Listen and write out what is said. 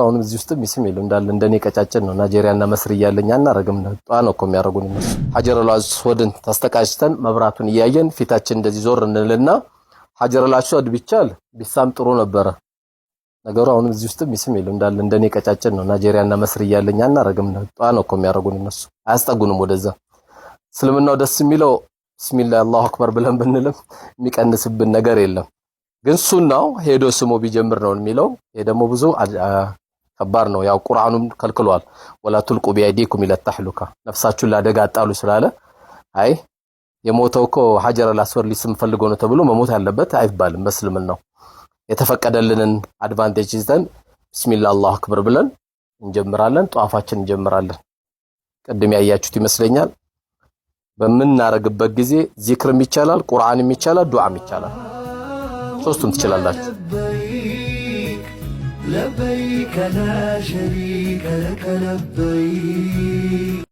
አሁን እዚህ ውስጥ ሚስም የለም እንዳለ እንደኔ ቀጫጭን ነው። ናይጄሪያና መስር እያለኛ እናረግም ነው ጧ ነው እኮ የሚያረጉን እነሱ። ሀጀረል አስወድን ተስተቃጭተን መብራቱን እያየን ፊታችን እንደዚህ ዞር እንልና ሀጀረል አስወድ ቢቻል ቢሳም ጥሩ ነበረ ነገሩ። አሁን እዚህ ውስጥ ሚስም የለም እንዳለ እንደኔ ቀጫጭን ነው። ናይጄሪያና መስር እያለኛ እናረግም ነው ጧ ነው እኮ የሚያረጉን እነሱ። አያስጠጉንም ወደዛ። እስልምናው ደስ የሚለው ቢስሚላህ አላሁ አክበር ብለን ብንልም የሚቀንስብን ነገር የለም። ግን ሱናው ሄዶ ስሞ ቢጀምር ነው የሚለው። ይሄ ደግሞ ብዙ ከባድ ነው። ያው ቁርአኑም ከልክሏል። ወላ ትልቁ ቢአይዲኩም ኢላ ተህሉካ ነፍሳችሁን ለአደጋ አጣሉ ስላለ አይ የሞተው እኮ ሀጀረል አስወድ ሊስም ፈልጎ ነው ተብሎ መሞት ያለበት አይባልም። በእስልምናው የተፈቀደልንን አድቫንቴጅ ይዘን ቢስሚላህ አላሁ አክበር ብለን እንጀምራለን። ጧፋችን እንጀምራለን። ቅድም ያያችሁት ይመስለኛል። በምናረግበት ጊዜ ዚክርም ይቻላል፣ ቁርአንም ይቻላል፣ ዱዓም ይቻላል። ሶስቱም ትችላላችሁ። لبيك لا شريك لك لبيك